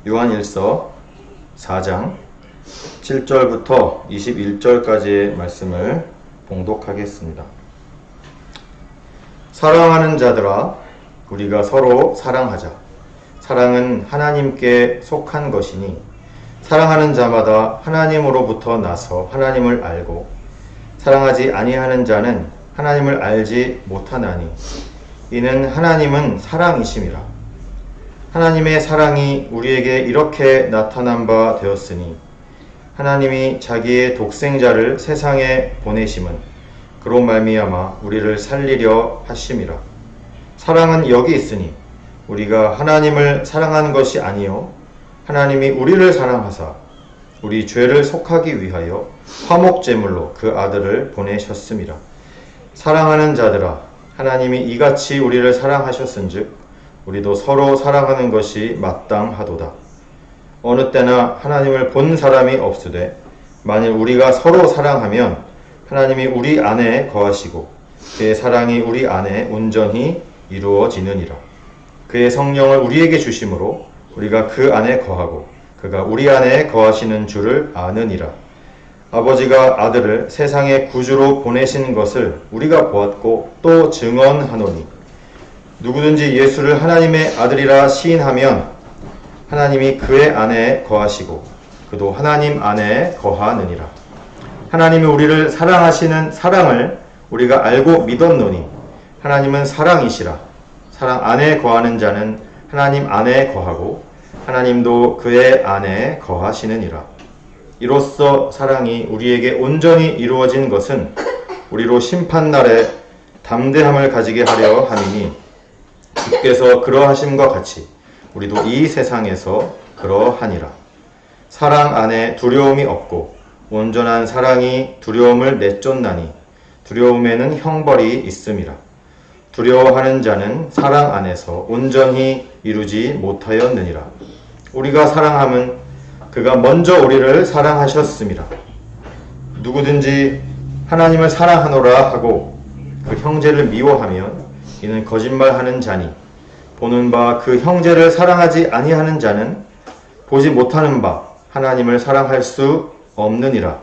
요한일서 4장 7절부터 21절까지의 말씀을 봉독하겠습니다. 사랑하는 자들아, 우리가 서로 사랑하자. 사랑은 하나님께 속한 것이니 사랑하는 자마다 하나님으로부터 나서 하나님을 알고 사랑하지 아니하는 자는 하나님을 알지 못하나니 이는 하나님은 사랑이심이라. 하나님의 사랑이 우리에게 이렇게 나타난 바 되었으니 하나님이 자기의 독생자를 세상에 보내심은 그로 말미암아 우리를 살리려 하심이라. 사랑은 여기 있으니 우리가 하나님을 사랑한 것이 아니요 하나님이 우리를 사랑하사 우리 죄를 속하기 위하여 화목제물로 그 아들을 보내셨음이라. 사랑하는 자들아, 하나님이 이같이 우리를 사랑하셨은즉 우리도 서로 사랑하는 것이 마땅하도다. 어느 때나 하나님을 본 사람이 없으되 만일 우리가 서로 사랑하면 하나님이 우리 안에 거하시고 그의 사랑이 우리 안에 온전히 이루어지느니라. 그의 성령을 우리에게 주심으로 우리가 그 안에 거하고 그가 우리 안에 거하시는 줄을 아느니라. 아버지가 아들을 세상의 구주로 보내신 것을 우리가 보았고 또 증언하노니 누구든지 예수를 하나님의 아들이라 시인하면 하나님이 그의 안에 거하시고 그도 하나님 안에 거하느니라. 하나님이 우리를 사랑하시는 사랑을 우리가 알고 믿었노니 하나님은 사랑이시라. 사랑 안에 거하는 자는 하나님 안에 거하고 하나님도 그의 안에 거하시느니라. 이로써 사랑이 우리에게 온전히 이루어진 것은 우리로 심판날에 담대함을 가지게 하려 함이니 주께서 그러하심과 같이 우리도 이 세상에서 그러하니라. 사랑 안에 두려움이 없고 온전한 사랑이 두려움을 내쫓나니 두려움에는 형벌이 있음이라. 두려워하는 자는 사랑 안에서 온전히 이루지 못하였느니라. 우리가 사랑함은 그가 먼저 우리를 사랑하셨음이라. 누구든지 하나님을 사랑하노라 하고 그 형제를 미워하면 이는 거짓말하는 자니 보는 바 그 형제를 사랑하지 아니하는 자는 보지 못하는 바 하나님을 사랑할 수 없느니라.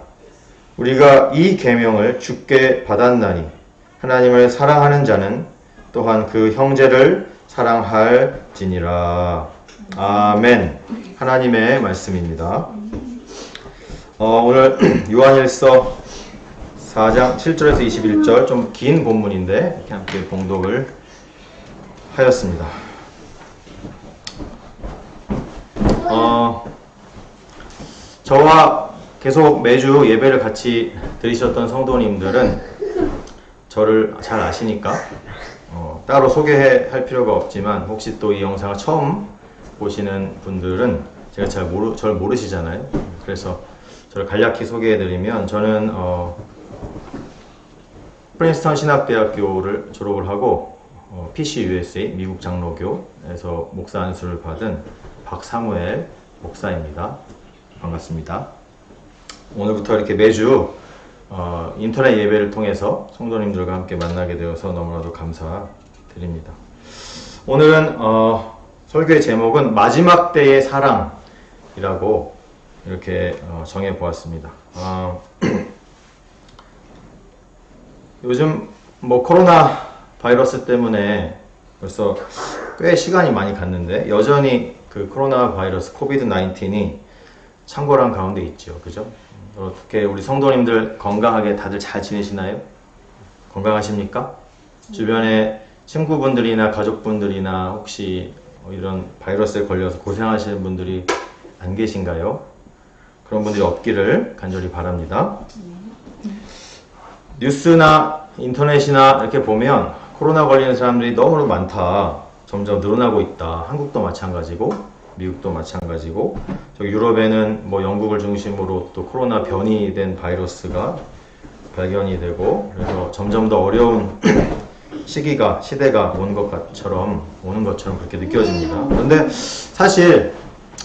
우리가 이 계명을 주께 받았나니 하나님을 사랑하는 자는 또한 그 형제를 사랑할지니라. 아멘. 하나님의 말씀입니다. 오늘 요한일서 4장 7절에서 21절 좀 긴 본문인데 이렇게 함께 봉독을 하였습니다. 저와 계속 매주 예배를 같이 드리셨던 성도님들은 저를 잘 아시니까 따로 소개할 필요가 없지만 혹시 또 이 영상을 처음 보시는 분들은 제가 잘 모르시잖아요. 그래서 저를 간략히 소개해드리면 저는 프린스턴 신학대학교를 졸업을 하고 PCUSA 미국 장로교에서 목사 안수를 받은 박사무엘 목사입니다. 반갑습니다. 오늘부터 이렇게 매주 인터넷 예배를 통해서 성도님들과 함께 만나게 되어서 너무나도 감사드립니다. 오늘은 설교의 제목은 마지막 때의 사랑이라고 이렇게 정해보았습니다. 요즘 코로나 바이러스 때문에 벌써 꽤 시간이 많이 갔는데 여전히 그 코로나 바이러스 코비드 19이 창궐한 가운데 있죠. 그죠? 어떻게 우리 성도님들 건강하게 다들 잘 지내시나요? 건강하십니까? 주변에 친구분들이나 가족분들이나 혹시 이런 바이러스에 걸려서 고생하시는 분들이 안 계신가요? 그런 분들이 없기를 간절히 바랍니다. 뉴스나 인터넷이나 이렇게 보면 코로나 걸리는 사람들이 너무 많다. 점점 늘어나고 있다. 한국도 마찬가지고 미국도 마찬가지고 저기 유럽에는 영국을 중심으로 또 코로나 변이된 바이러스가 발견이 되고 그래서 점점 더 어려운 시대가 오는 것처럼 그렇게 느껴집니다. 그런데 사실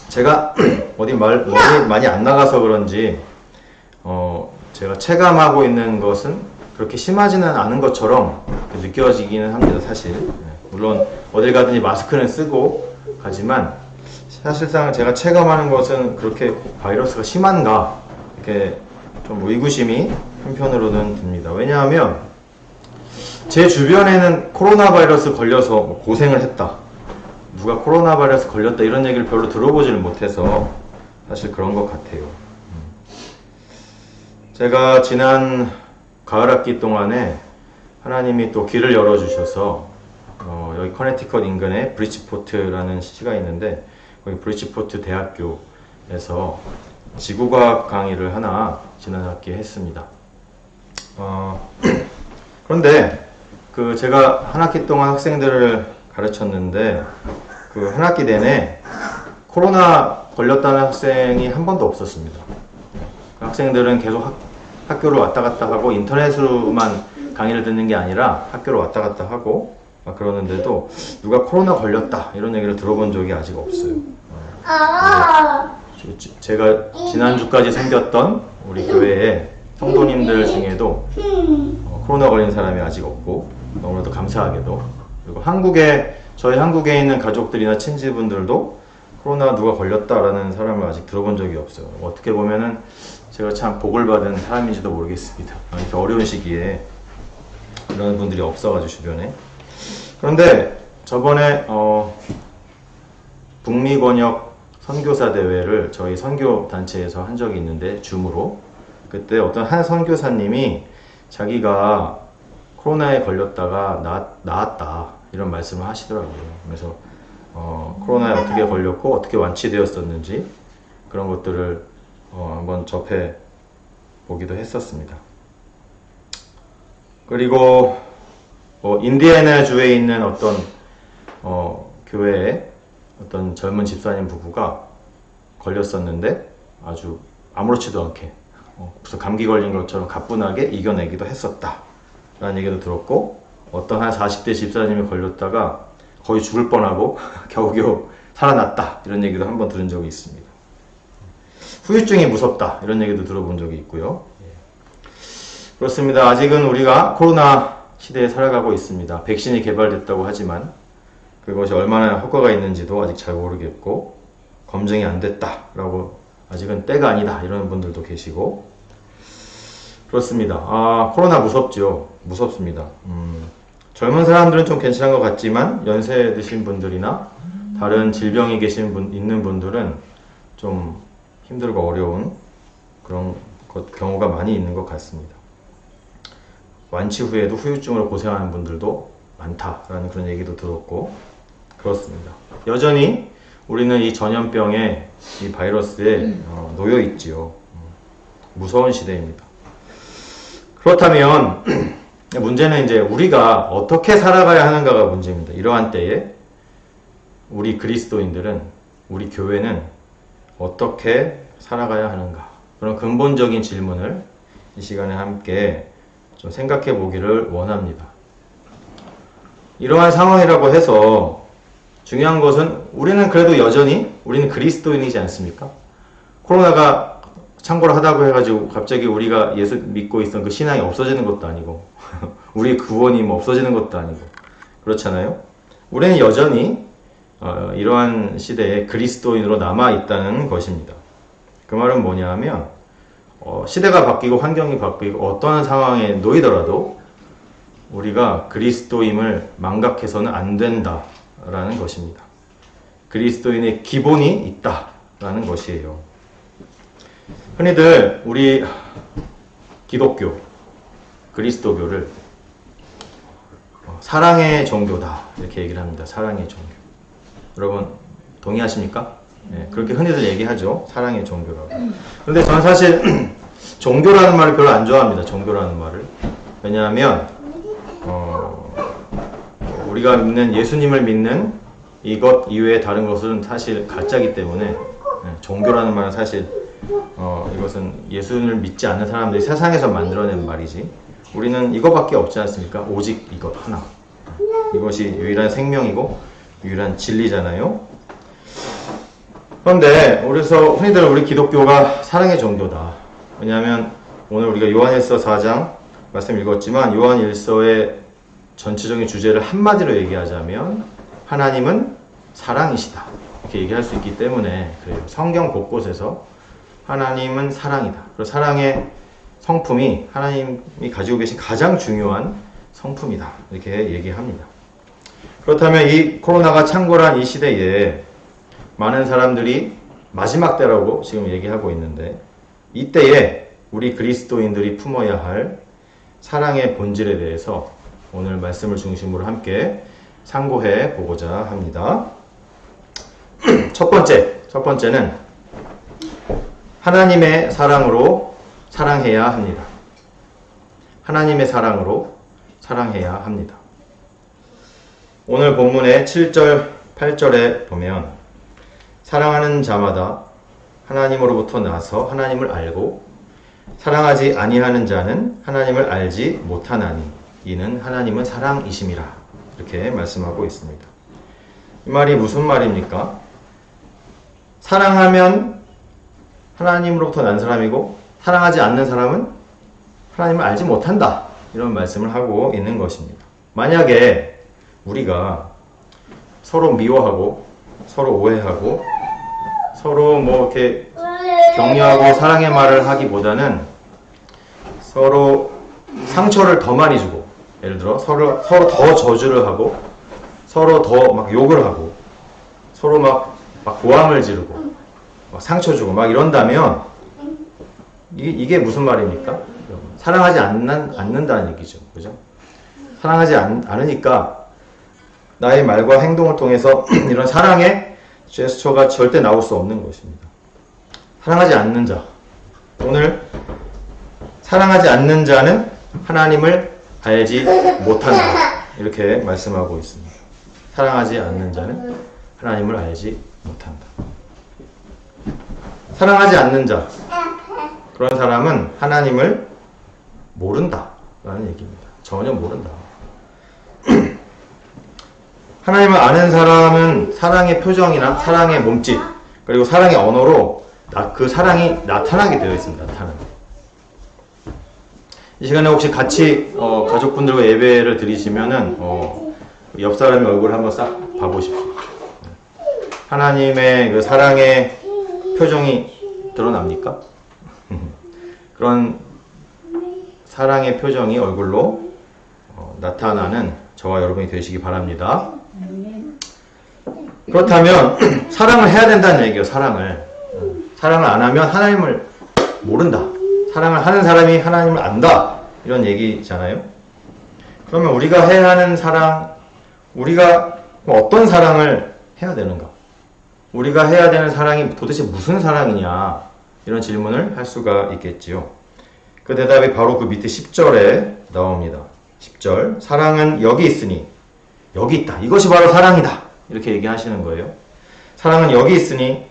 제가 어디 멀리 많이 안 나가서 그런지 제가 체감하고 있는 것은 그렇게 심하지는 않은 것처럼 느껴지기는 합니다. 사실 물론 어딜 가든지 마스크는 쓰고 가지만 사실상 제가 체감하는 것은 그렇게 바이러스가 심한가 이렇게 좀 의구심이 한편으로는 듭니다. 왜냐하면 제 주변에는 코로나 바이러스 걸려서 고생을 했다, 누가 코로나 바이러스 걸렸다 이런 얘기를 별로 들어보지를 못해서 사실 그런 것 같아요. 제가 지난 가을 학기 동안에 하나님이 또 길을 열어주셔서 여기 커네티컷 인근에 브리치포트라는 시가 있는데 거기 브리치포트 대학교에서 지구과학 강의를 하나 지난 학기에 했습니다. 그런데 제가 한 학기 동안 학생들을 가르쳤는데 그 한 학기 내내 코로나 걸렸다는 학생이 한 번도 없었습니다. 그 학생들은 계속 학교를 왔다 갔다 하고 인터넷으로만 강의를 듣는 게 아니라 학교를 왔다 갔다 하고 막 그러는데도 누가 코로나 걸렸다 이런 얘기를 들어본 적이 아직 없어요. 제가 지난주까지 섬겼던 우리 교회의 성도님들 중에도 코로나 걸린 사람이 아직 없고, 너무나도 감사하게도, 그리고 저희 한국에 있는 가족들이나 친지분들도 코로나 누가 걸렸다라는 사람을 아직 들어본 적이 없어요. 어떻게 보면은 제가 참 복을 받은 사람인지도 모르겠습니다. 이렇게 어려운 시기에 이런 분들이 없어가지고 주변에. 그런데 저번에 북미 권역 선교사 대회를 저희 선교 단체에서 한 적이 있는데, 줌으로. 그때 어떤 한 선교사님이 자기가 코로나에 걸렸다가 나았다 이런 말씀을 하시더라고요. 그래서 코로나에 어떻게 걸렸고 어떻게 완치되었었는지 그런 것들을 한번 접해 보기도 했었습니다. 그리고 인디애나 주에 있는 어떤 교회에 어떤 젊은 집사님 부부가 걸렸었는데 아주 아무렇지도 않게 무슨 감기 걸린 것처럼 가뿐하게 이겨내기도 했었다 라는 얘기도 들었고, 어떤 한 40대 집사님이 걸렸다가 거의 죽을 뻔하고 겨우겨우 살아났다 이런 얘기도 한번 들은 적이 있습니다. 후유증이 무섭다 이런 얘기도 들어본 적이 있고요. 그렇습니다. 아직은 우리가 코로나 시대에 살아가고 있습니다. 백신이 개발됐다고 하지만 그것이 얼마나 효과가 있는지도 아직 잘 모르겠고, 검증이 안 됐다라고 아직은 때가 아니다 이런 분들도 계시고 그렇습니다. 코로나 무섭죠. 무섭습니다. 젊은 사람들은 좀 괜찮은 것 같지만 연세 드신 분들이나 다른 질병이 있는 분들은 좀 힘들고 어려운 그런 경우가 많이 있는 것 같습니다. 완치 후에도 후유증으로 고생하는 분들도 많다라는 그런 얘기도 들었고 그렇습니다. 여전히 우리는 이 전염병에, 이 바이러스에 놓여 있지요. 무서운 시대입니다. 그렇다면 문제는 이제 우리가 어떻게 살아가야 하는가가 문제입니다. 이러한 때에 우리 그리스도인들은, 우리 교회는 어떻게 살아가야 하는가, 그런 근본적인 질문을 이 시간에 함께 좀 생각해 보기를 원합니다. 이러한 상황이라고 해서 중요한 것은 우리는 그래도 여전히 우리는 그리스도인이지 않습니까? 코로나가 창궐 하다고 해가지고 갑자기 우리가 예수 믿고 있던 그 신앙이 없어지는 것도 아니고 우리의 구원이 없어지는 것도 아니고 그렇잖아요. 우리는 여전히 이러한 시대에 그리스도인으로 남아있다는 것입니다. 그 말은 뭐냐 하면 시대가 바뀌고 환경이 바뀌고 어떠한 상황에 놓이더라도 우리가 그리스도임을 망각해서는 안 된다라는 것입니다. 그리스도인의 기본이 있다라는 것이에요. 흔히들 우리 기독교, 그리스도교를 사랑의 종교다 이렇게 얘기를 합니다. 사랑의 종교. 여러분 동의하십니까? 네, 그렇게 흔히들 얘기하죠. 사랑의 종교라고. 그런데 저는 사실 종교라는 말을 별로 안 좋아합니다. 종교라는 말을. 왜냐하면 우리가 믿는 예수님을 믿는 이것 이외에 다른 것은 사실 가짜이기 때문에 종교라는 말은 사실 이것은 예수를 믿지 않는 사람들이 세상에서 만들어낸 말이지, 우리는 이것밖에 없지 않습니까? 오직 이것 하나. 이것이 유일한 생명이고 유일한 진리잖아요. 그런데 그래서 흔히들 우리 기독교가 사랑의 종교다. 왜냐하면 오늘 우리가 요한일서 4장 말씀 읽었지만 요한일서의 전체적인 주제를 한마디로 얘기하자면 하나님은 사랑이시다 이렇게 얘기할 수 있기 때문에 그래요. 성경 곳곳에서 하나님은 사랑이다. 그리고 사랑의 성품이 하나님이 가지고 계신 가장 중요한 성품이다. 이렇게 얘기합니다. 그렇다면 이 코로나가 창궐한 이 시대에 많은 사람들이 마지막 때라고 지금 얘기하고 있는데, 이때에 우리 그리스도인들이 품어야 할 사랑의 본질에 대해서 오늘 말씀을 중심으로 함께 상고해 보고자 합니다. 첫 번째는 하나님의 사랑으로 사랑해야 합니다. 하나님의 사랑으로 사랑해야 합니다. 오늘 본문의 7절, 8절에 보면 사랑하는 자마다 하나님으로부터 나서 하나님을 알고 사랑하지 아니하는 자는 하나님을 알지 못하나니 이는 하나님은 사랑이심이라. 이렇게 말씀하고 있습니다. 이 말이 무슨 말입니까? 사랑하면 하나님으로부터 난 사람이고 사랑하지 않는 사람은 하나님을 알지 못한다. 이런 말씀을 하고 있는 것입니다. 만약에 우리가 서로 미워하고 서로 오해하고 서로 이렇게 격려하고 사랑의 말을 하기보다는 서로 상처를 더 많이 주고, 예를 들어 서로 더 저주를 하고 서로 더 막 욕을 하고 서로 막 고함을 지르고 막 상처 주고 막 이런다면 이게 무슨 말입니까? 사랑하지 않는다는 얘기죠. 그죠? 사랑하지 않으니까 나의 말과 행동을 통해서 이런 사랑의 제스처가 절대 나올 수 없는 것입니다. 사랑하지 않는 자. 오늘 사랑하지 않는 자는 하나님을 알지 못한다. 이렇게 말씀하고 있습니다. 사랑하지 않는 자는 하나님을 알지 못한다. 사랑하지 않는 자. 그런 사람은 하나님을 모른다. 라는 얘기입니다. 전혀 모른다. 하나님을 아는 사람은 사랑의 표정이나 사랑의 몸짓, 그리고 사랑의 언어로 그 사랑이 나타나게 되어 있습니다. 이 시간에 혹시 같이 가족분들과 예배를 드리시면은 옆 사람의 얼굴을 한번 싹 봐보십시오. 하나님의 그 사랑의 표정이 드러납니까? 그런 사랑의 표정이 얼굴로 나타나는 저와 여러분이 되시기 바랍니다. 그렇다면 사랑을 해야 된다는 얘기예요. 사랑을 안 하면 하나님을 모른다. 사랑을 하는 사람이 하나님을 안다. 이런 얘기잖아요. 그러면 우리가 해야 하는 사랑, 우리가 어떤 사랑을 해야 되는가? 우리가 해야 되는 사랑이 도대체 무슨 사랑이냐? 이런 질문을 할 수가 있겠지요. 그 대답이 바로 그 밑에 10절에 나옵니다. 10절. 사랑은 여기 있으니, 여기 있다. 이것이 바로 사랑이다. 이렇게 얘기하시는 거예요. 사랑은 여기 있으니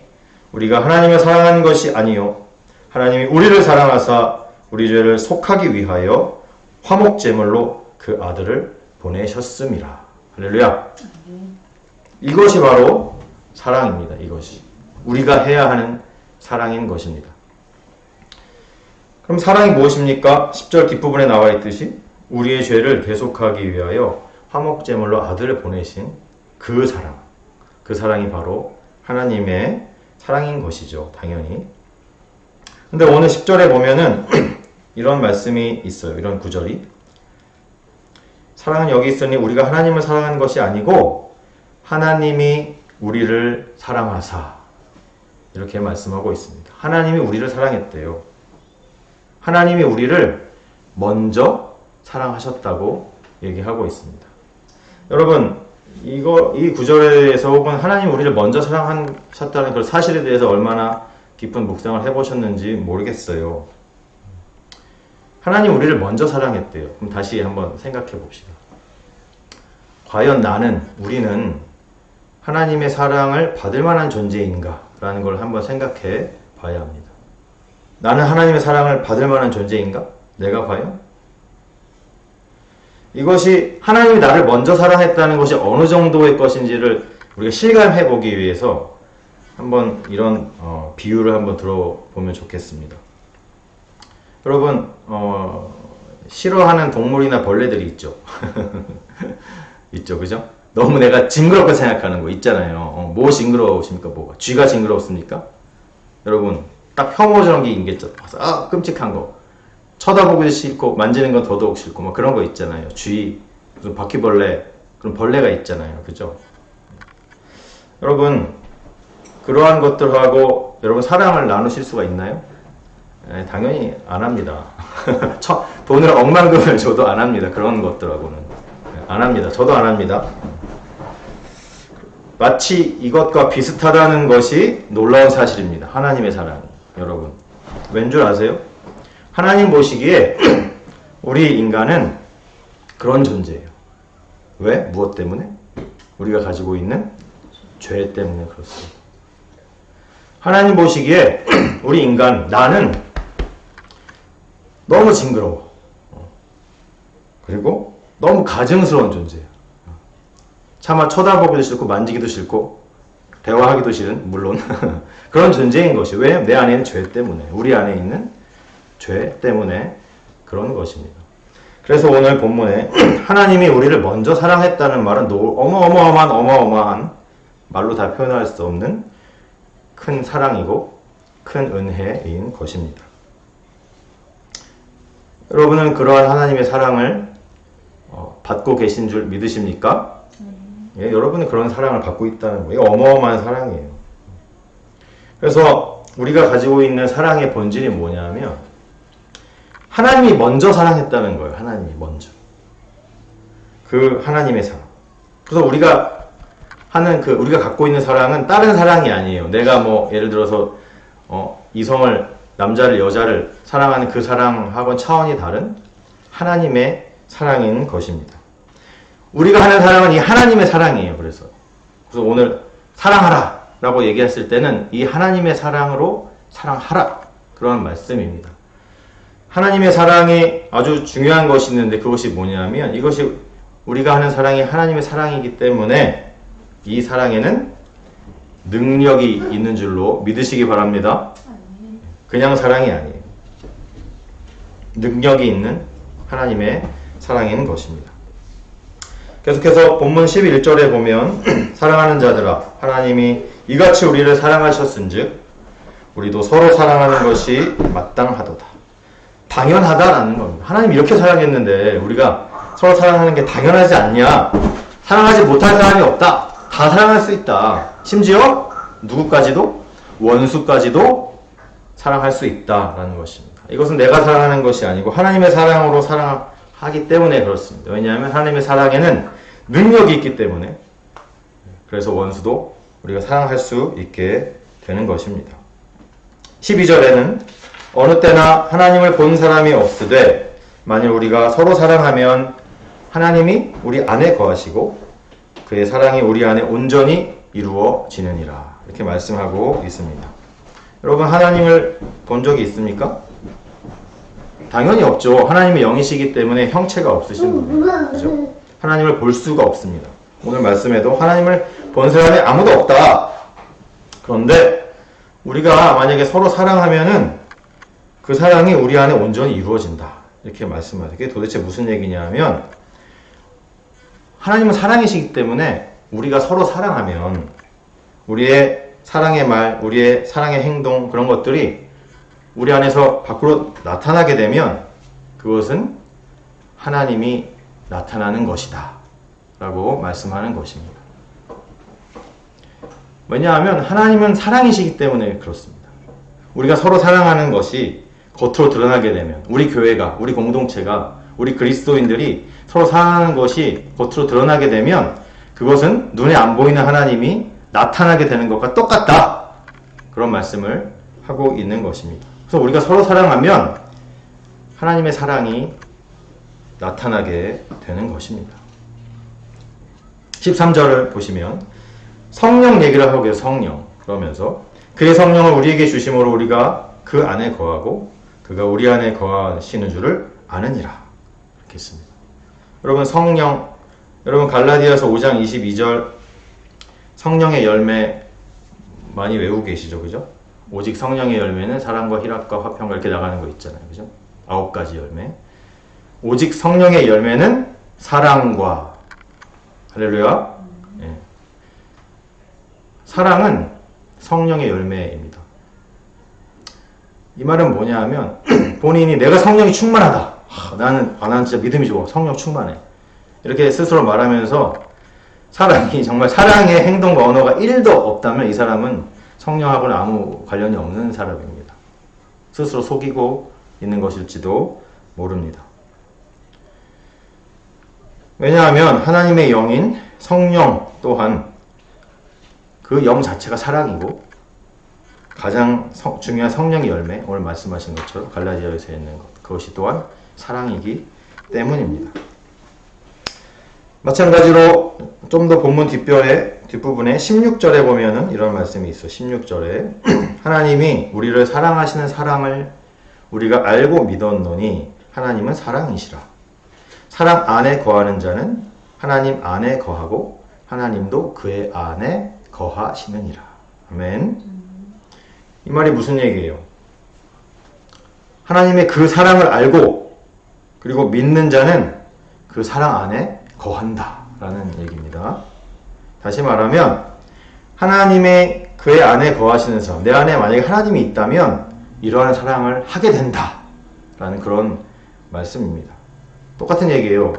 우리가 하나님을 사랑한 것이 아니요 하나님이 우리를 사랑하사 우리 죄를 속하기 위하여 화목제물로 그 아들을 보내셨음이라. 할렐루야. 이것이 바로 사랑입니다. 이것이 우리가 해야 하는 사랑인 것입니다. 그럼 사랑이 무엇입니까? 10절 뒷부분에 나와 있듯이 우리의 죄를 대속하기 위하여 화목제물로 아들을 보내신 그 사랑, 그 사랑이 바로 하나님의 사랑인 것이죠. 당연히. 근데 오늘 10절에 보면은 이런 말씀이 있어요. 이런 구절이. 사랑은 여기 있으니 우리가 하나님을 사랑한 것이 아니고 하나님이 우리를 사랑하사. 이렇게 말씀하고 있습니다. 하나님이 우리를 사랑했대요. 하나님이 우리를 먼저 사랑하셨다고 얘기하고 있습니다. 여러분, 이 구절에 대해서 혹은 하나님 우리를 먼저 사랑하셨다는 그 사실에 대해서 얼마나 깊은 묵상을 해보셨는지 모르겠어요. 하나님 우리를 먼저 사랑했대요. 그럼 다시 한번 생각해 봅시다. 과연 우리는 하나님의 사랑을 받을 만한 존재인가? 라는 걸 한번 생각해 봐야 합니다. 나는 하나님의 사랑을 받을 만한 존재인가? 내가 과연? 이것이 하나님이 나를 먼저 사랑했다는 것이 어느 정도의 것인지를 우리가 실감해 보기 위해서 한번 이런 비유를 한번 들어보면 좋겠습니다. 여러분 싫어하는 동물이나 벌레들이 있죠. 있죠, 그죠? 너무 내가 징그럽게 생각하는 거 있잖아요. 뭐 징그러우십니까? 뭐가? 쥐가 징그럽습니까? 여러분, 딱 혐오적인 게 있겠죠. 아, 끔찍한 거. 쳐다보기도 싫고, 만지는 건 더더욱 싫고, 뭐 그런 거 있잖아요. 쥐, 무슨 바퀴벌레, 그런 벌레가 있잖아요. 그죠? 여러분, 그러한 것들하고 여러분 사랑을 나누실 수가 있나요? 네, 당연히 안 합니다. 돈을 억만금을 줘도 안 합니다. 그런 것들하고는. 안 합니다. 저도 안 합니다. 마치 이것과 비슷하다는 것이 놀라운 사실입니다. 하나님의 사랑이. 여러분. 왠 줄 아세요? 하나님 보시기에 우리 인간은 그런 존재예요. 왜? 무엇 때문에? 우리가 가지고 있는 죄 때문에 그렇습니다. 하나님 보시기에 우리 인간, 나는 너무 징그러워. 그리고 너무 가증스러운 존재예요. 차마 쳐다보기도 싫고 만지기도 싫고 대화하기도 싫은, 물론 그런 존재인 것이. 왜? 내 안에 있는 죄 때문에, 우리 안에 있는 죄 때문에 그런 것입니다. 그래서 오늘 본문에 하나님이 우리를 먼저 사랑했다는 말은 어마어마한 말로 다 표현할 수 없는 큰 사랑이고 큰 은혜인 것입니다. 여러분은 그러한 하나님의 사랑을 받고 계신 줄 믿으십니까? 예, 여러분은 그런 사랑을 받고 있다는 거예요. 어마어마한 사랑이에요. 그래서 우리가 가지고 있는 사랑의 본질이 뭐냐면 하나님이 먼저 사랑했다는 거예요. 하나님이 먼저. 그 하나님의 사랑. 그래서 우리가 우리가 갖고 있는 사랑은 다른 사랑이 아니에요. 내가 뭐 예를 들어서 이성을, 남자를, 여자를 사랑하는 그 사랑하고는 차원이 다른 하나님의 사랑인 것입니다. 우리가 하는 사랑은 이 하나님의 사랑이에요. 그래서 오늘 사랑하라 라고 얘기했을 때는 이 하나님의 사랑으로 사랑하라, 그런 말씀입니다. 하나님의 사랑이 아주 중요한 것이 있는데 그것이 뭐냐면 이것이 우리가 하는 사랑이 하나님의 사랑이기 때문에 이 사랑에는 능력이 있는 줄로 믿으시기 바랍니다. 그냥 사랑이 아니에요. 능력이 있는 하나님의 사랑인 것입니다. 계속해서 본문 11절에 보면 사랑하는 자들아, 하나님이 이같이 우리를 사랑하셨은즉 우리도 서로 사랑하는 것이 마땅하도다. 당연하다라는 겁니다. 하나님 이렇게 사랑했는데 우리가 서로 사랑하는 게 당연하지 않냐? 사랑하지 못할 사람이 없다. 다 사랑할 수 있다. 심지어 누구까지도? 원수까지도 사랑할 수 있다라는 것입니다. 이것은 내가 사랑하는 것이 아니고 하나님의 사랑으로 사랑하기 때문에 그렇습니다. 왜냐하면 하나님의 사랑에는 능력이 있기 때문에, 그래서 원수도 우리가 사랑할 수 있게 되는 것입니다. 12절에는 어느 때나 하나님을 본 사람이 없으되 만일 우리가 서로 사랑하면 하나님이 우리 안에 거하시고 그의 사랑이 우리 안에 온전히 이루어지느니라, 이렇게 말씀하고 있습니다. 여러분, 하나님을 본 적이 있습니까? 당연히 없죠. 하나님의 영이시기 때문에 형체가 없으신 분이에요. 그죠? 하나님을 볼 수가 없습니다. 오늘 말씀에도 하나님을 본 사람이 아무도 없다. 그런데 우리가 만약에 서로 사랑하면은 그 사랑이 우리 안에 온전히 이루어진다, 이렇게 말씀하세요. 그게 도대체 무슨 얘기냐면 하나님은 사랑이시기 때문에 우리가 서로 사랑하면 우리의 사랑의 말, 우리의 사랑의 행동, 그런 것들이 우리 안에서 밖으로 나타나게 되면 그것은 하나님이 나타나는 것이다 라고 말씀하는 것입니다. 왜냐하면 하나님은 사랑이시기 때문에 그렇습니다. 우리가 서로 사랑하는 것이 겉으로 드러나게 되면, 우리 교회가, 우리 공동체가, 우리 그리스도인들이 서로 사랑하는 것이 겉으로 드러나게 되면 그것은 눈에 안 보이는 하나님이 나타나게 되는 것과 똑같다, 그런 말씀을 하고 있는 것입니다. 그래서 우리가 서로 사랑하면 하나님의 사랑이 나타나게 되는 것입니다. 13절을 보시면 성령 얘기를 하고 계세요. 성령. 그러면서 그의 성령을 우리에게 주심으로 우리가 그 안에 거하고 그가 우리 안에 거하시는 줄을 아느니라, 이렇게 했습니다. 여러분, 성령, 여러분 갈라디아서 5장 22절 성령의 열매 많이 외우고 계시죠? 그죠? 오직 성령의 열매는 사랑과 희락과 화평과 이렇게 나가는 거 있잖아요. 그죠? 9가지 열매. 오직 성령의 열매는 사랑과, 할렐루야. 예. 사랑은 성령의 열매입니다. 이 말은 뭐냐 하면 본인이 내가 성령이 충만하다. 나는 진짜 믿음이 좋아. 성령 충만해. 이렇게 스스로 말하면서 사랑이 정말 사랑의 행동과 언어가 1도 없다면 이 사람은 성령하고는 아무 관련이 없는 사람입니다. 스스로 속이고 있는 것일지도 모릅니다. 왜냐하면 하나님의 영인 성령 또한 그 영 자체가 사랑이고 가장 중요한 성령의 열매, 오늘 말씀하신 것처럼 갈라디아에서 있는 것, 그것이 또한 사랑이기 때문입니다. 마찬가지로 좀 더 본문 뒷부분에 16절에 보면은 이런 말씀이 있어. 16절에 하나님이 우리를 사랑하시는 사랑을 우리가 알고 믿었노니 하나님은 사랑이시라. 사랑 안에 거하는 자는 하나님 안에 거하고 하나님도 그의 안에 거하시느니라. 아멘. 이 말이 무슨 얘기예요? 하나님의 그 사랑을 알고 그리고 믿는 자는 그 사랑 안에 거한다 라는 얘기입니다. 다시 말하면 하나님의 그의 안에 거하시는 사람, 내 안에 만약에 하나님이 있다면 이러한 사랑을 하게 된다 라는 그런 말씀입니다. 똑같은 얘기예요.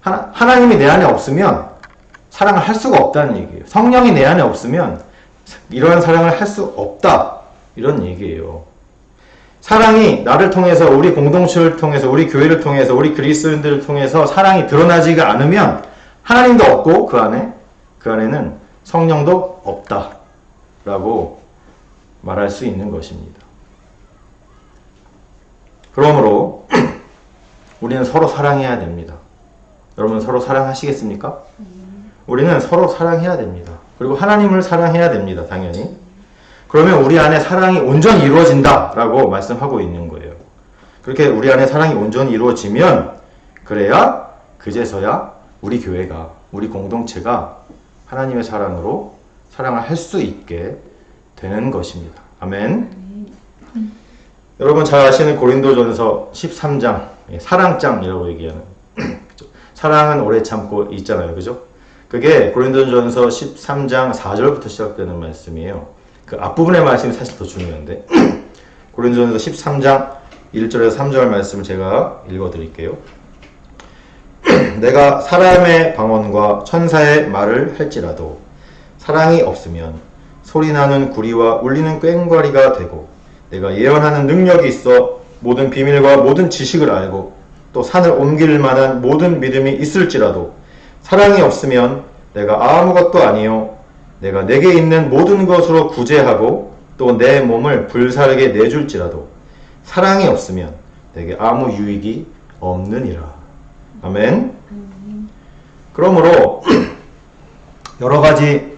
하나님이 내 안에 없으면 사랑을 할 수가 없다는 얘기예요. 성령이 내 안에 없으면 이러한 사랑을 할 수 없다 이런 얘기예요. 사랑이 나를 통해서, 우리 공동체를 통해서, 우리 교회를 통해서, 우리 그리스도인들을 통해서 사랑이 드러나지가 않으면 하나님도 없고 그 안에는 성령도 없다 라고 말할 수 있는 것입니다. 그러므로 우리는 서로 사랑해야 됩니다. 여러분 서로 사랑하시겠습니까? 우리는 서로 사랑해야 됩니다. 그리고 하나님을 사랑해야 됩니다. 당연히. 그러면 우리 안에 사랑이 온전히 이루어진다 라고 말씀하고 있는 거예요. 그렇게 우리 안에 사랑이 온전히 이루어지면 그래야 그제서야 우리 교회가, 우리 공동체가 하나님의 사랑으로 사랑을 할 수 있게 되는 것입니다. 아멘. 여러분 잘 아시는 고린도전서 13장, 사랑장이라고 얘기하는 사랑은 오래 참고 있잖아요. 그죠? 그게 고린도전서 13장 4절부터 시작되는 말씀이에요. 그 앞부분의 말씀이 사실 더 중요한데 고린도전서 13장 1절에서 3절 말씀을 제가 읽어드릴게요. 내가 사람의 방언과 천사의 말을 할지라도 사랑이 없으면 소리나는 구리와 울리는 꽹과리가 되고 내가 예언하는 능력이 있어 모든 비밀과 모든 지식을 알고 또 산을 옮길 만한 모든 믿음이 있을지라도 사랑이 없으면 내가 아무것도 아니요 내가 내게 있는 모든 것으로 구제하고 또 내 몸을 불살게 내줄지라도 사랑이 없으면 내게 아무 유익이 없느니라. 아멘. 그러므로 여러 가지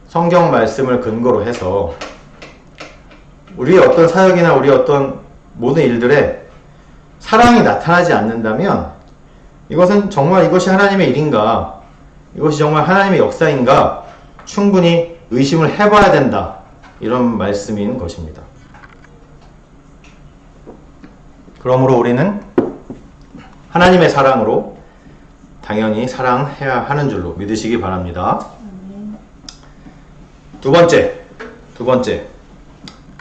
성경 말씀을 근거로 해서 우리의 어떤 사역이나 우리의 어떤 모든 일들에 사랑이 나타나지 않는다면 이것은 정말 이것이 하나님의 일인가, 이것이 정말 하나님의 역사인가 충분히 의심을 해봐야 된다, 이런 말씀인 것입니다. 그러므로 우리는 하나님의 사랑으로 당연히 사랑해야 하는 줄로 믿으시기 바랍니다. 두 번째,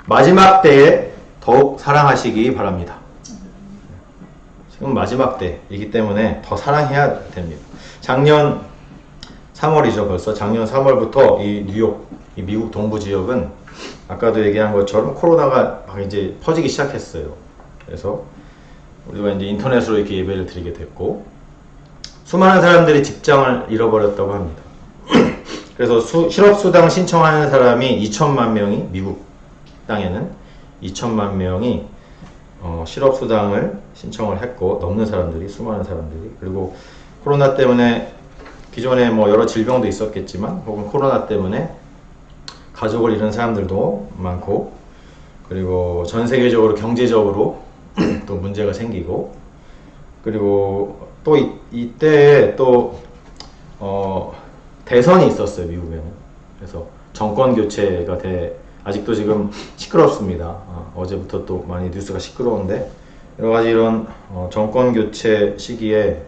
마지막 때에 더욱 사랑하시기 바랍니다. 지금 마지막 때이기 때문에 더 사랑해야 됩니다. 작년 3월이죠. 벌써 작년 3월부터 이 뉴욕, 이 미국 동부 지역은 아까도 얘기한 것처럼 코로나가 막 이제 퍼지기 시작했어요. 그래서 우리가 이제 인터넷으로 이렇게 예배를 드리게 됐고 수많은 사람들이 직장을 잃어버렸다고 합니다. 그래서 실업수당 신청하는 사람이 2천만 명이, 미국 땅에는 2천만 명이 실업수당을 신청을 했고, 넘는 사람들이, 수많은 사람들이, 그리고 코로나 때문에 기존에 뭐 여러 질병도 있었겠지만 혹은 코로나 때문에 가족을 잃은 사람들도 많고, 그리고 전 세계적으로 경제적으로 또 문제가 생기고, 그리고 또 이때에 또 대선이 있었어요. 미국에는. 그래서 정권 교체가 아직도 지금 시끄럽습니다. 어제부터 또 많이 뉴스가 시끄러운데 여러 가지 이런 정권 교체 시기에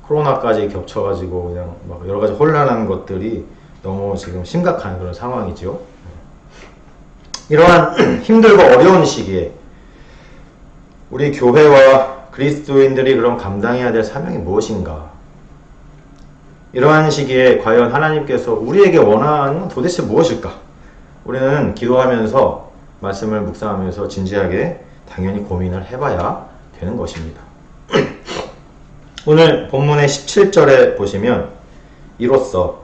코로나까지 겹쳐가지고 그냥 막 여러 가지 혼란한 것들이 너무 지금 심각한 그런 상황이죠. 이러한 힘들고 어려운 시기에 우리 교회와 그리스도인들이 그럼 감당해야 될 사명이 무엇인가? 이러한 시기에 과연 하나님께서 우리에게 원하는 건 도대체 무엇일까? 우리는 기도하면서 말씀을 묵상하면서 진지하게 당연히 고민을 해봐야 되는 것입니다. 오늘 본문의 17절에 보시면 이로써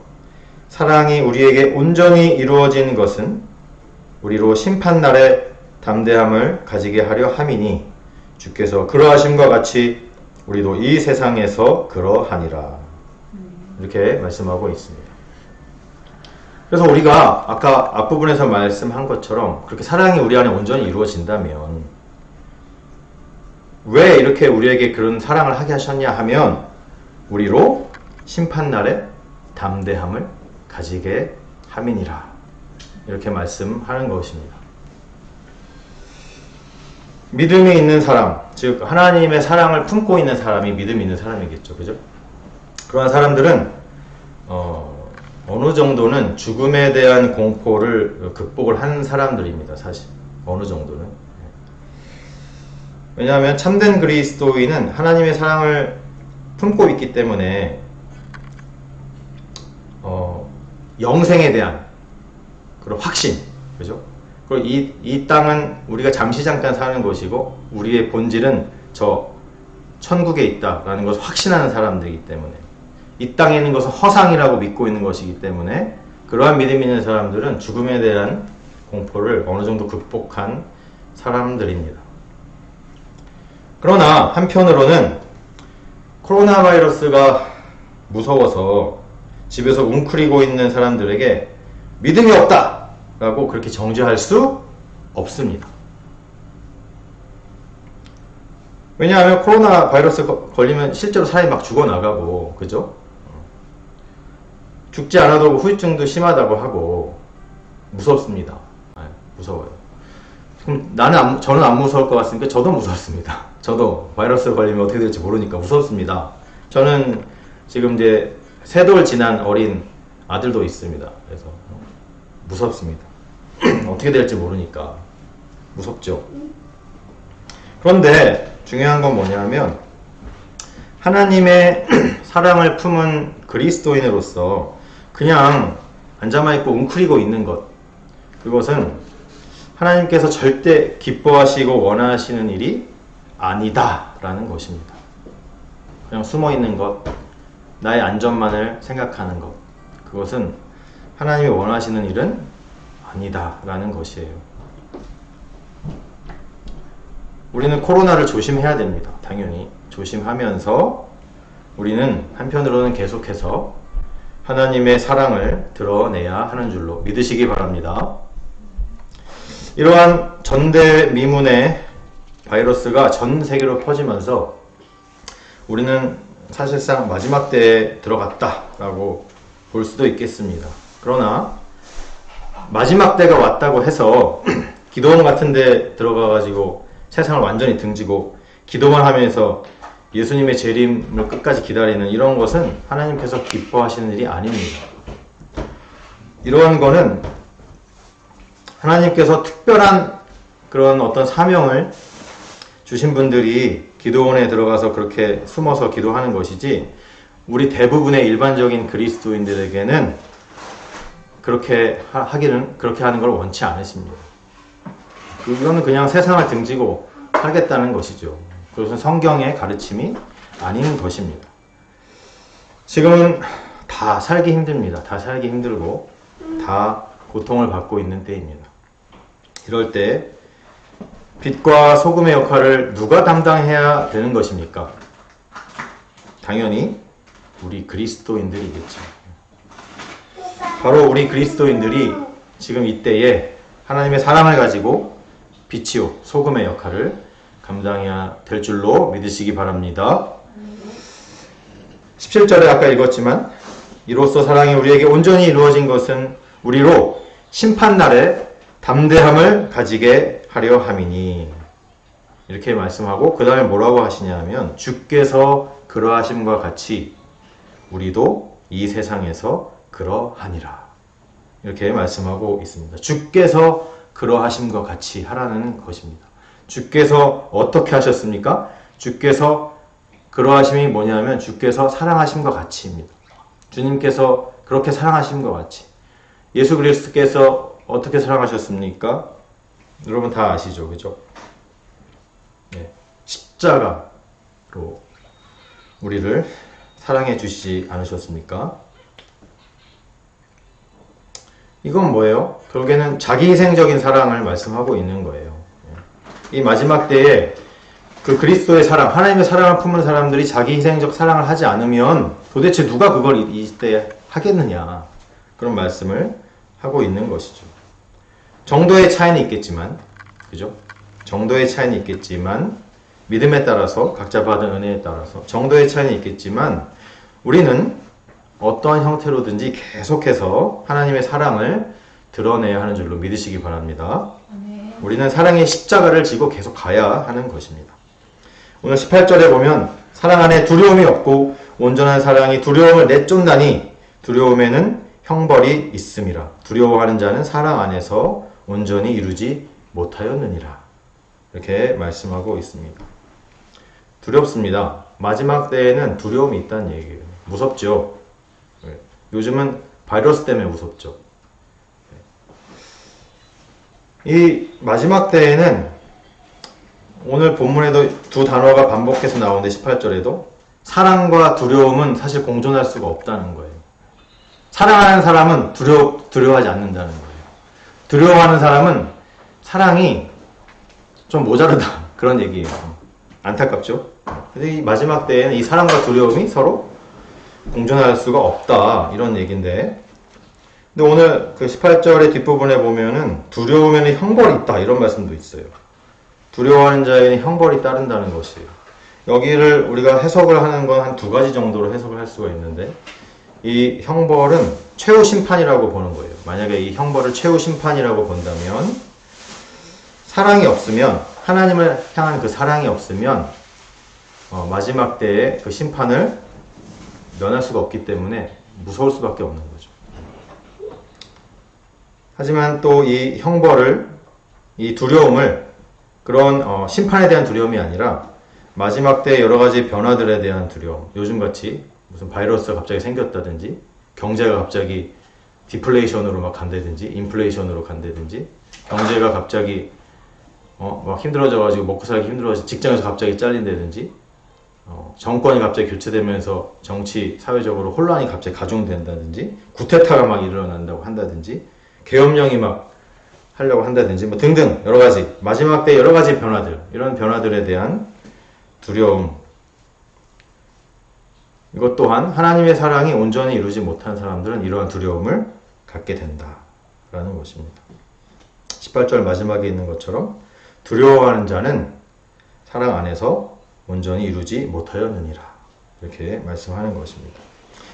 사랑이 우리에게 온전히 이루어진 것은 우리로 심판날에 담대함을 가지게 하려 함이니 주께서 그러하심과 같이 우리도 이 세상에서 그러하니라. 이렇게 말씀하고 있습니다. 그래서 우리가 아까 앞부분에서 말씀한 것처럼 그렇게 사랑이 우리 안에 온전히 이루어진다면 왜 이렇게 우리에게 그런 사랑을 하게 하셨냐 하면 우리로 심판날에 담대함을 가지게 함이니라. 이렇게 말씀하는 것입니다. 믿음이 있는 사람, 즉 하나님의 사랑을 품고 있는 사람이 믿음이 있는 사람이겠죠. 그죠? 그러한 사람들은 어느 정도는 죽음에 대한 공포를 극복을 한 사람들입니다. 사실 어느 정도는. 왜냐하면 참된 그리스도인은 하나님의 사랑을 품고 있기 때문에 영생에 대한 그런 확신, 그죠? 그리고 이 땅은 우리가 잠시 잠깐 사는 것이고 우리의 본질은 저 천국에 있다라는 것을 확신하는 사람들이기 때문에 이 땅에 있는 것은 허상이라고 믿고 있는 것이기 때문에 그러한 믿음 있는 사람들은 죽음에 대한 공포를 어느 정도 극복한 사람들입니다. 그러나 한편으로는 코로나 바이러스가 무서워서 집에서 웅크리고 있는 사람들에게 믿음이 없다! 라고 그렇게 정죄할 수 없습니다. 왜냐하면 코로나 바이러스 걸리면 실제로 사람이 막 죽어나가고, 그죠? 죽지 않아도 후유증도 심하다고 하고, 무섭습니다. 무서워요. 그럼 저는 안 무서울 것 같으니까 저도 무섭습니다. 저도 바이러스 걸리면 어떻게 될지 모르니까 무섭습니다. 저는 지금 이제 3돌 지난 어린 아들도 있습니다. 그래서 무섭습니다. 어떻게 될지 모르니까 무섭죠. 그런데 중요한 건 뭐냐면 하나님의 사랑을 품은 그리스도인으로서 그냥 앉아만 있고 웅크리고 있는 것, 그것은 하나님께서 절대 기뻐하시고 원하시는 일이 아니다라는 것입니다. 그냥 숨어 있는 것, 나의 안전만을 생각하는 것, 그것은 하나님이 원하시는 일은 아니다라는 것이에요. 우리는 코로나를 조심해야 됩니다. 당연히 조심하면서 우리는 한편으로는 계속해서 하나님의 사랑을 드러내야 하는 줄로 믿으시기 바랍니다. 이러한 전대미문의 바이러스가 전 세계로 퍼지면서 우리는 사실상 마지막 때에 들어갔다라고 볼 수도 있겠습니다. 그러나 마지막 때가 왔다고 해서 기도원 같은 데 들어가가지고 세상을 완전히 등지고 기도만 하면서 예수님의 재림을 끝까지 기다리는 이런 것은 하나님께서 기뻐하시는 일이 아닙니다. 이러한 거는 하나님께서 특별한 그런 어떤 사명을 주신 분들이 기도원에 들어가서 그렇게 숨어서 기도하는 것이지 우리 대부분의 일반적인 그리스도인들에게는 그렇게 하는 걸 원치 않으십니다. 이거는 그냥 세상을 등지고 살겠다는 것이죠. 그것은 성경의 가르침이 아닌 것입니다. 지금은 다 살기 힘듭니다. 다 살기 힘들고 다 고통을 받고 있는 때입니다. 이럴 때 빛과 소금의 역할을 누가 담당해야 되는 것입니까? 당연히 우리 그리스도인들이겠죠. 바로 우리 그리스도인들이 지금 이때에 하나님의 사랑을 가지고 빛이요 소금의 역할을 감당해야 될 줄로 믿으시기 바랍니다. 17절에 아까 읽었지만 이로써 사랑이 우리에게 온전히 이루어진 것은 우리로 심판날에 담대함을 가지게 하려 함이니 이렇게 말씀하고 그 다음에 뭐라고 하시냐 하면 주께서 그러하심과 같이 우리도 이 세상에서 그러하니라. 이렇게 말씀하고 있습니다. 주께서 그러하심과 같이 하라는 것입니다. 주께서 어떻게 하셨습니까? 주께서 그러하심이 뭐냐면 주께서 사랑하심과 같이입니다. 주님께서 그렇게 사랑하심과 같이. 예수 그리스도께서 어떻게 사랑하셨습니까? 여러분 다 아시죠? 그죠? 네. 십자가로 우리를 사랑해 주시지 않으셨습니까? 이건 뭐예요? 결국에는 자기희생적인 사랑을 말씀하고 있는 거예요. 이 마지막 때에 그 그리스도의 사랑, 하나님의 사랑을 품은 사람들이 자기희생적 사랑을 하지 않으면 도대체 누가 그걸 이때 하겠느냐, 그런 말씀을 하고 있는 것이죠. 정도의 차이는 있겠지만, 그죠? 정도의 차이는 있겠지만, 믿음에 따라서, 각자 받은 은혜에 따라서 정도의 차이는 있겠지만, 우리는 어떠한 형태로든지 계속해서 하나님의 사랑을 드러내야 하는 줄로 믿으시기 바랍니다. 우리는 사랑의 십자가를 지고 계속 가야 하는 것입니다. 오늘 18절에 보면 사랑 안에 두려움이 없고 온전한 사랑이 두려움을 내쫓나니 두려움에는 형벌이 있음이라. 두려워하는 자는 사랑 안에서 온전히 이루지 못하였느니라. 이렇게 말씀하고 있습니다. 두렵습니다. 마지막 때에는 두려움이 있다는 얘기예요. 무섭죠. 요즘은 바이러스 때문에 무섭죠. 이 마지막 때에는 오늘 본문에도 두 단어가 반복해서 나오는데 18절에도 사랑과 두려움은 사실 공존할 수가 없다는 거예요. 사랑하는 사람은 두려워하지 않는다는 거예요. 두려워하는 사람은 사랑이 좀 모자르다, 그런 얘기예요. 안타깝죠? 근데 이 마지막 때에는 이 사랑과 두려움이 서로 공존할 수가 없다, 이런 얘기인데, 근데 오늘 그 18절의 뒷부분에 보면은 두려움에는 형벌이 있다, 이런 말씀도 있어요. 두려워하는 자에게는 형벌이 따른다는 것이에요. 여기를 우리가 해석을 하는 건 한 두 가지 정도로 해석을 할 수가 있는데, 이 형벌은 최후 심판이라고 보는 거예요. 만약에 이 형벌을 최후 심판이라고 본다면, 사랑이 없으면, 하나님을 향한 그 사랑이 없으면 마지막 때에 그 심판을 면할 수가 없기 때문에 무서울 수밖에 없는 거죠. 하지만 또 이 형벌을, 이 두려움을 그런 심판에 대한 두려움이 아니라 마지막 때 여러 가지 변화들에 대한 두려움, 요즘같이 무슨 바이러스가 갑자기 생겼다든지, 경제가 갑자기 디플레이션으로 막 간다든지, 인플레이션으로 간다든지, 경제가 갑자기 막 힘들어져가지고 먹고 살기 힘들어져서 직장에서 갑자기 잘린다든지, 정권이 갑자기 교체되면서 정치, 사회적으로 혼란이 갑자기 가중된다든지, 구테타가 막 일어난다고 한다든지, 계엄령이 막 하려고 한다든지, 뭐 등등 여러 가지, 마지막 때 여러 가지 변화들, 이런 변화들에 대한 두려움, 이것 또한 하나님의 사랑이 온전히 이루지 못한 사람들은 이러한 두려움을 갖게 된다라는 것입니다. 18절 마지막에 있는 것처럼 두려워하는 자는 사랑 안에서 온전히 이루지 못하였느니라, 이렇게 말씀하는 것입니다.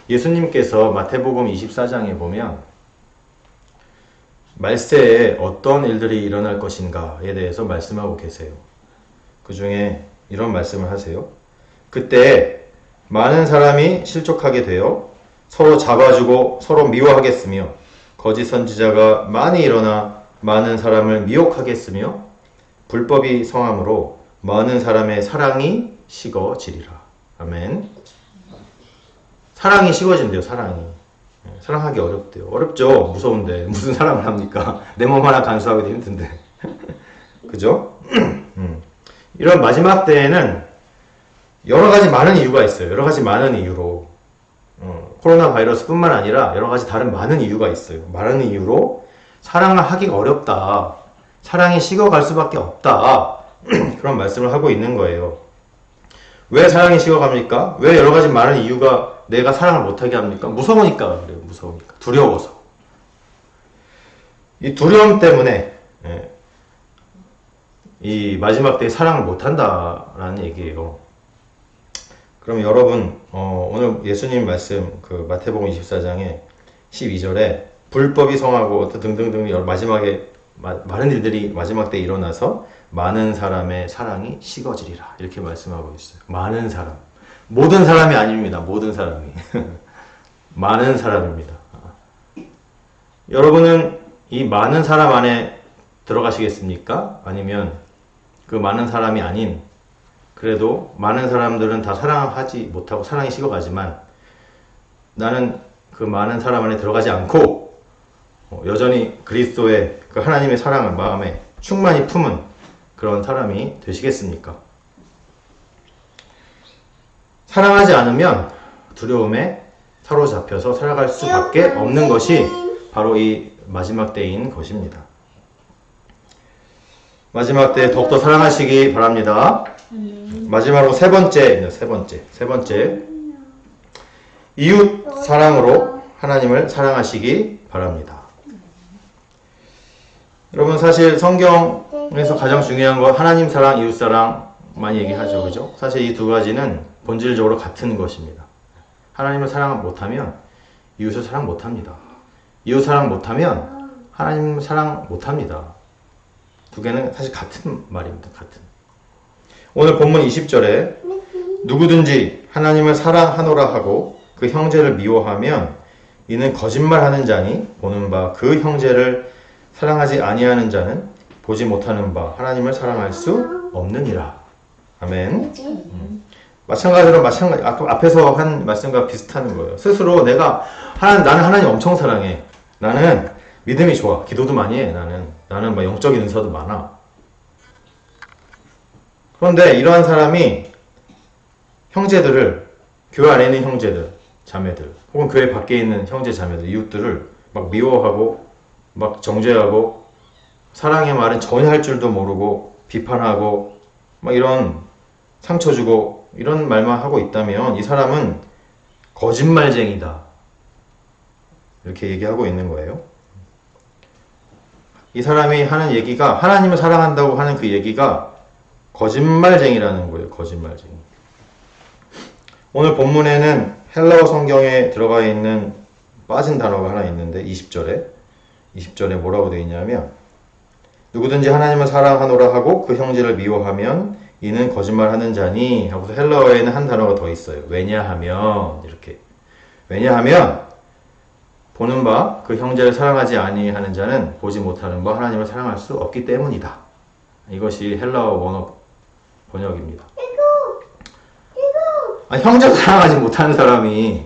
예수님께서 마태복음 24장에 보면 말세에 어떤 일들이 일어날 것인가에 대해서 말씀하고 계세요. 그 중에 이런 말씀을 하세요. 그때 많은 사람이 실족하게 되어 서로 잡아주고 서로 미워하겠으며 거짓 선지자가 많이 일어나 많은 사람을 미혹하겠으며 불법이 성함으로 많은 사람의 사랑이 식어지리라. 아멘. 사랑이 식어진대요. 사랑이. 사랑하기 어렵대요. 어렵죠. 무서운데 무슨 사랑을 합니까? 내 몸 하나 간수하기도 힘든데. 그죠? 이런 마지막 때에는 여러 가지 많은 이유가 있어요. 여러 가지 많은 이유로 코로나 바이러스 뿐만 아니라 여러 가지 다른 많은 이유가 있어요. 많은 이유로 사랑을 하기가 어렵다, 사랑이 식어갈 수밖에 없다, 그런 말씀을 하고 있는 거예요. 왜 사랑이 식어갑니까? 왜 여러 가지 많은 이유가 내가 사랑을 못하게 합니까? 무서우니까 그래요. 무서우니까. 두려워서. 이 두려움 때문에 이 마지막 때에 사랑을 못한다라는 얘기예요. 그럼 여러분 오늘 예수님 말씀 그 마태복음 24장에 12절에 불법이 성하고 등등등 마지막에 많은 일들이 마지막 때에 일어나서 많은 사람의 사랑이 식어지리라, 이렇게 말씀하고 있어요. 많은 사람, 모든 사람이 아닙니다. 모든 사람이 많은 사람입니다. 여러분은 이 많은 사람 안에 들어가시겠습니까? 아니면 그 많은 사람이 아닌, 그래도 많은 사람들은 다 사랑하지 못하고 사랑이 식어가지만 나는 그 많은 사람 안에 들어가지 않고 여전히 그리스도의 그 하나님의 사랑을 마음에 충만히 품은 그런 사람이 되시겠습니까? 사랑하지 않으면 두려움에 사로잡혀서 살아갈 수밖에 없는 것이 바로 이 마지막 때인 것입니다. 마지막 때 더욱더 사랑하시기 바랍니다. 마지막으로 세 번째. 이웃 사랑으로 하나님을 사랑하시기 바랍니다. 여러분, 사실 성경에서 가장 중요한 건 하나님 사랑, 이웃 사랑 많이 얘기하죠. 그죠? 사실 이 두 가지는 본질적으로 같은 것입니다. 하나님을 사랑 못하면 이웃을 사랑 못합니다. 이웃 사랑 못하면 하나님 사랑 못합니다. 두 개는 사실 같은 말입니다. 같은. 오늘 본문 20절에 누구든지 하나님을 사랑하노라 하고 그 형제를 미워하면 이는 거짓말하는 자니 보는 바 그 형제를 사랑하지 아니하는 자는 보지 못하는 바 하나님을 사랑할 수 없느니라. 아멘. 마찬가지로 앞에서 한 말씀과 비슷한 거예요. 스스로 나는 하나님 엄청 사랑해. 나는 믿음이 좋아. 기도도 많이 해. 나는 막 영적인 은사도 많아. 그런데 이러한 사람이 형제들을, 교회 안에 있는 형제들, 자매들, 혹은 교회 밖에 있는 형제, 자매들, 이웃들을 막 미워하고, 막 정죄하고, 사랑의 말은 전혀 할 줄도 모르고, 비판하고, 막 이런 상처 주고, 이런 말만 하고 있다면 이 사람은 거짓말쟁이다. 이렇게 얘기하고 있는 거예요. 이 사람이 하는 얘기가, 하나님을 사랑한다고 하는 그 얘기가 거짓말쟁이라는 거예요. 거짓말쟁이. 오늘 본문에는 헬라어 성경에 들어가 있는 빠진 단어가 하나 있는데 20절에 뭐라고 되어 있냐면 누구든지 하나님을 사랑하노라 하고 그 형제를 미워하면 이는 거짓말하는 자니 하고서 헬라어에는 한 단어가 더 있어요. 왜냐하면 이렇게. 왜냐하면 보는 바 그 형제를 사랑하지 아니하는 자는 보지 못하는 바 하나님을 사랑할 수 없기 때문이다. 이것이 헬라어 원어 번역입니다. 형제를 사랑하지 못하는 사람이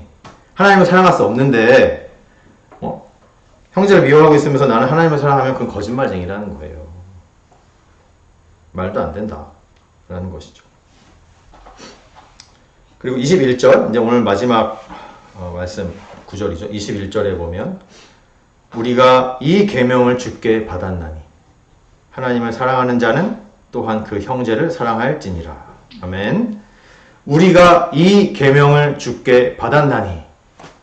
하나님을 사랑할 수 없는데 형제를 미워하고 있으면서 나는 하나님을 사랑하면 그건 거짓말쟁이라는 거예요. 말도 안 된다 라는 것이죠. 그리고 21절, 이제 오늘 마지막 말씀 9절이죠. 21절에 보면 우리가 이 계명을 주께 받았나니 하나님을 사랑하는 자는 또한 그 형제를 사랑할지니라. 아멘. 우리가 이 계명을 주께 받았나니,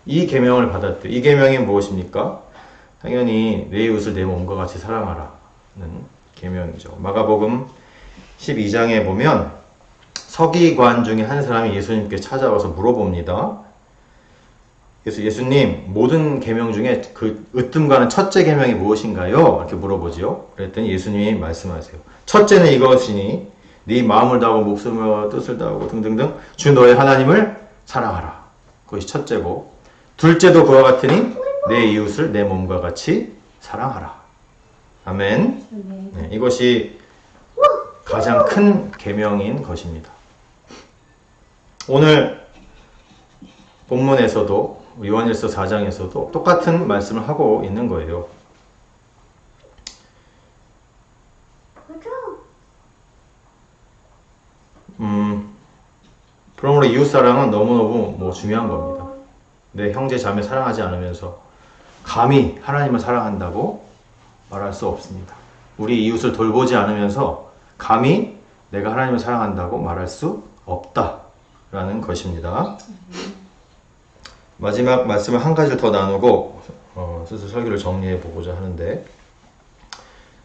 이 계명을 받았대. 이 계명이 무엇입니까? 당연히 내 이웃을 내 몸과 같이 사랑하라는 계명이죠. 마가복음 12장에 보면 서기관 중에 한 사람이 예수님께 찾아와서 물어봅니다. 예수님, 모든 계명 중에 그 으뜸가는 첫째 계명이 무엇인가요? 이렇게 물어보죠. 그랬더니 예수님이 말씀하세요. 첫째는 이것이니 네 마음을 다하고 목숨을 뜻을 다하고 등등등 주 너의 하나님을 사랑하라. 그것이 첫째고, 둘째도 그와 같으니 내 이웃을 내 몸과 같이 사랑하라. 아멘. 네, 이것이 가장 큰 계명인 것입니다. 오늘 본문에서도 요한일서 4장에서도 똑같은 말씀을 하고 있는 거예요. 그러므로 이웃사랑은 너무너무 중요한 겁니다. 내 형제 자매 사랑하지 않으면서 감히 하나님을 사랑한다고 말할 수 없습니다. 우리 이웃을 돌보지 않으면서 감히 내가 하나님을 사랑한다고 말할 수 없다라는 것입니다. 마지막 말씀을 한 가지를 더 나누고 슬슬 설교를 정리해 보고자 하는데,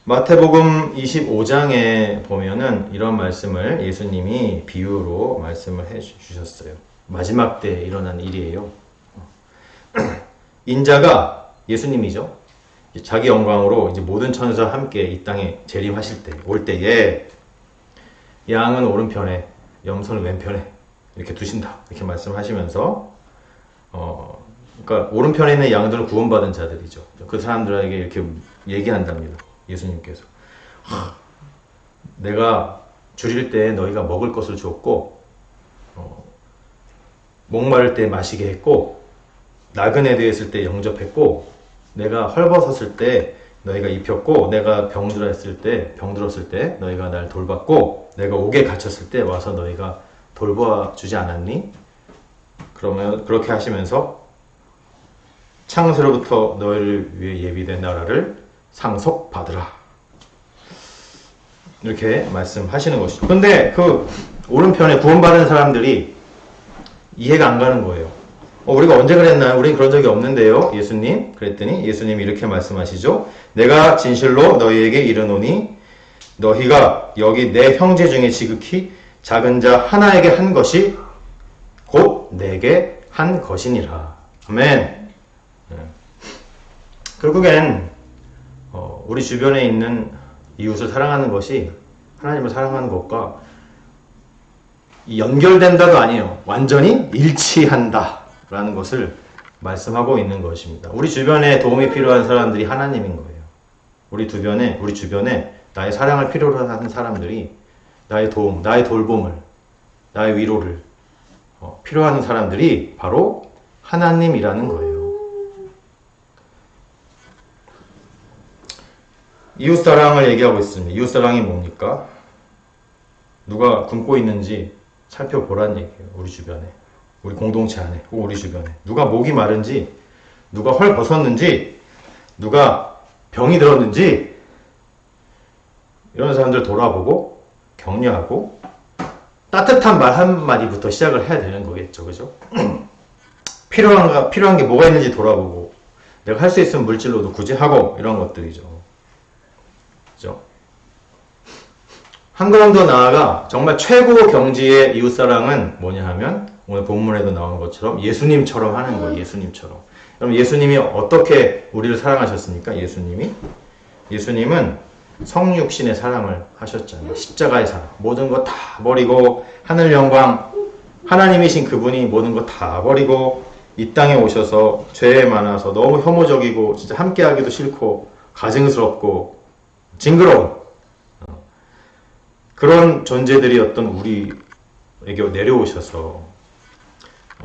마태복음 25장에 보면은 이런 말씀을 예수님이 비유로 말씀을 해 주셨어요. 마지막 때 일어난 일이에요. 인자가, 예수님이죠, 자기 영광으로 이제 모든 천사와 함께 이 땅에 재림하실 때, 올 때에 양은 오른편에 염소는 왼편에 이렇게 두신다, 이렇게 말씀하시면서 그러니까 오른편에 있는 양들은 구원받은 자들이죠. 그 사람들에게 이렇게 얘기한답니다. 예수님께서. 내가 줄일 때 너희가 먹을 것을 줬고 목마를 때 마시게 했고 나그네 되었을 때 영접했고 내가 헐벗었을 때 너희가 입혔고 내가 병들었을 때 너희가 날 돌봤고 내가 옥에 갇혔을 때 와서 너희가 돌보아주지 않았니? 그러면 그렇게 하시면서 창세로부터 너희를 위해 예비된 나라를 상속받으라. 이렇게 말씀하시는 것이죠. 근데 그 오른편에 구원받은 사람들이 이해가 안 가는 거예요. 우리가 언제 그랬나요? 우린 그런 적이 없는데요. 예수님. 그랬더니 예수님이 이렇게 말씀하시죠. 내가 진실로 너희에게 이르노니 너희가 여기 내 형제 중에 지극히 작은 자 하나에게 한 것이 곧 내게 한 것이니라. 아멘. 결국엔 우리 주변에 있는 이웃을 사랑하는 것이 하나님을 사랑하는 것과 연결된다도 아니에요. 완전히 일치한다 라는 것을 말씀하고 있는 것입니다. 우리 주변에 도움이 필요한 사람들이 하나님인 거예요. 우리 주변에 나의 사랑을 필요로 하는 사람들이 나의 도움, 나의 돌봄을, 나의 위로를 필요하는 사람들이 바로 하나님이라는 거예요. 이웃사랑을 얘기하고 있습니다. 이웃사랑이 뭡니까? 누가 굶고 있는지 살펴보라는 얘기예요. 우리 주변에. 우리 공동체 안에. 꼭 우리 주변에. 누가 목이 마른지, 누가 헐 벗었는지, 누가 병이 들었는지 이런 사람들 돌아보고 격려하고 따뜻한 말 한마디부터 시작을 해야 되는 거겠죠. 그죠? 필요한 게 뭐가 있는지 돌아보고 내가 할 수 있으면 물질로도 구제하고 이런 것들이죠. 그죠? 한 걸음 더 나아가 정말 최고 경지의 이웃사랑은 뭐냐 하면 오늘 본문에도 나온 것처럼 예수님처럼 하는 거예요. 예수님처럼. 그럼 예수님이 어떻게 우리를 사랑하셨습니까? 예수님은 성육신의 사랑을 하셨잖아요. 십자가의 사랑. 모든 거 다 버리고 하늘 영광 하나님이신 그분이 모든 거 다 버리고 이 땅에 오셔서 죄에 많아서 너무 혐오적이고 진짜 함께하기도 싫고 가증스럽고 징그러운 그런 존재들이었던 우리에게 내려오셔서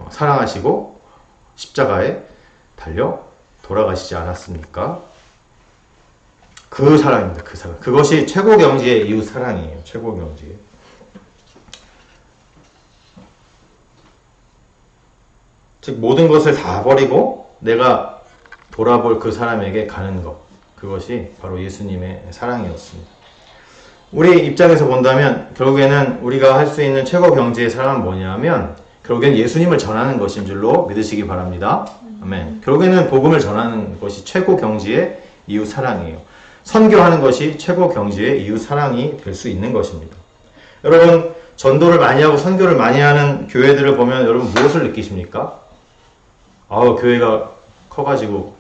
사랑하시고 십자가에 달려 돌아가시지 않았습니까? 그 사랑입니다. 그 사랑. 그것이 최고 경지의 이웃 사랑이에요. 최고 경지의. 즉 모든 것을 다 버리고 내가 돌아볼 그 사람에게 가는 것. 그것이 바로 예수님의 사랑이었습니다. 우리 입장에서 본다면 결국에는 우리가 할 수 있는 최고 경지의 사랑은 뭐냐면 결국엔 예수님을 전하는 것인 줄로 믿으시기 바랍니다. 아멘. 결국에는 복음을 전하는 것이 최고 경지의 이웃 사랑이에요. 선교하는 것이 최고 경지의 이웃 사랑이 될 수 있는 것입니다. 여러분 전도를 많이 하고 선교를 많이 하는 교회들을 보면 여러분 무엇을 느끼십니까? 교회가 커가지고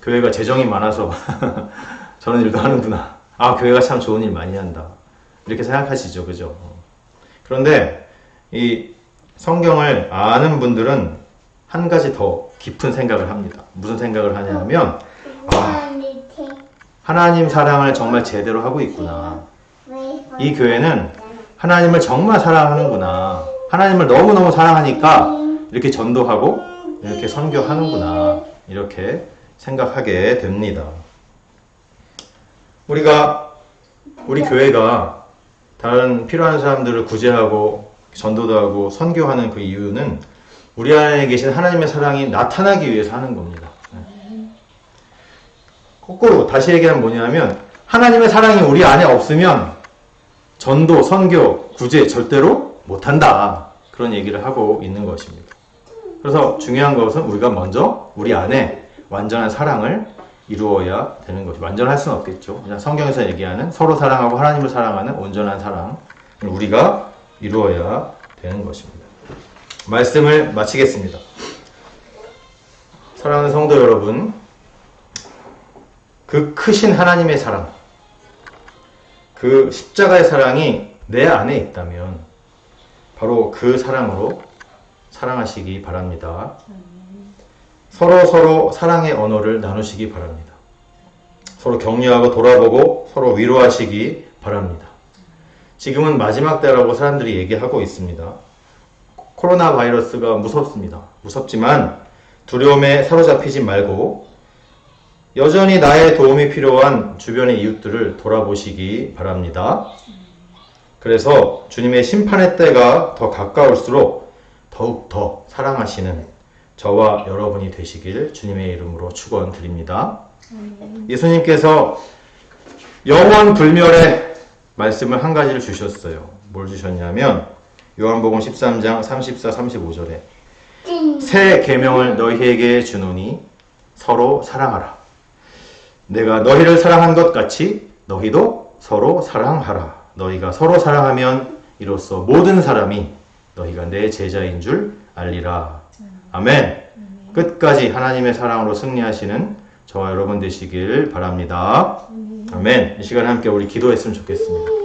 교회가 재정이 많아서 저런 일도 하는구나. 교회가 참 좋은 일 많이 한다. 이렇게 생각하시죠. 그죠? 그런데 이 성경을 아는 분들은 한 가지 더 깊은 생각을 합니다. 무슨 생각을 하냐면 하나님 사랑을 정말 제대로 하고 있구나. 이 교회는 하나님을 정말 사랑하는구나. 하나님을 너무너무 사랑하니까 이렇게 전도하고 이렇게 선교하는구나. 이렇게 생각하게 됩니다. 우리 교회가 다른 필요한 사람들을 구제하고 전도도 하고 선교하는 그 이유는 우리 안에 계신 하나님의 사랑이 나타나기 위해서 하는 겁니다. 거꾸로 다시 얘기하면 뭐냐면 하나님의 사랑이 우리 안에 없으면 전도, 선교, 구제 절대로 못한다. 그런 얘기를 하고 있는 것입니다. 그래서 중요한 것은 우리가 먼저 우리 안에 완전한 사랑을 이루어야 되는 것이 완전할 수는 없겠죠. 그냥 성경에서 얘기하는 서로 사랑하고 하나님을 사랑하는 온전한 사랑을 우리가 이루어야 되는 것입니다. 말씀을 마치겠습니다. 사랑하는 성도 여러분, 그 크신 하나님의 사랑, 그 십자가의 사랑이 내 안에 있다면 바로 그 사랑으로 사랑하시기 바랍니다. 서로 사랑의 언어를 나누시기 바랍니다. 서로 격려하고 돌아보고 서로 위로하시기 바랍니다. 지금은 마지막 때라고 사람들이 얘기하고 있습니다. 코로나 바이러스가 무섭습니다. 무섭지만 두려움에 사로잡히지 말고 여전히 나의 도움이 필요한 주변의 이웃들을 돌아보시기 바랍니다. 그래서 주님의 심판의 때가 더 가까울수록 더욱 더 사랑하시는 저와 여러분이 되시길 주님의 이름으로 축원드립니다. 예수님께서 영원 불멸의 말씀을 한 가지를 주셨어요. 뭘 주셨냐면 요한복음 13장 34, 35절에 새 계명을 너희에게 주노니 서로 사랑하라. 내가 너희를 사랑한 것 같이 너희도 서로 사랑하라. 너희가 서로 사랑하면 이로써 모든 사람이 너희가 내 제자인 줄 알리라. 아멘. 끝까지 하나님의 사랑으로 승리하시는 저와 여러분 되시길 바랍니다. 아멘. 이 시간에 함께 우리 기도했으면 좋겠습니다.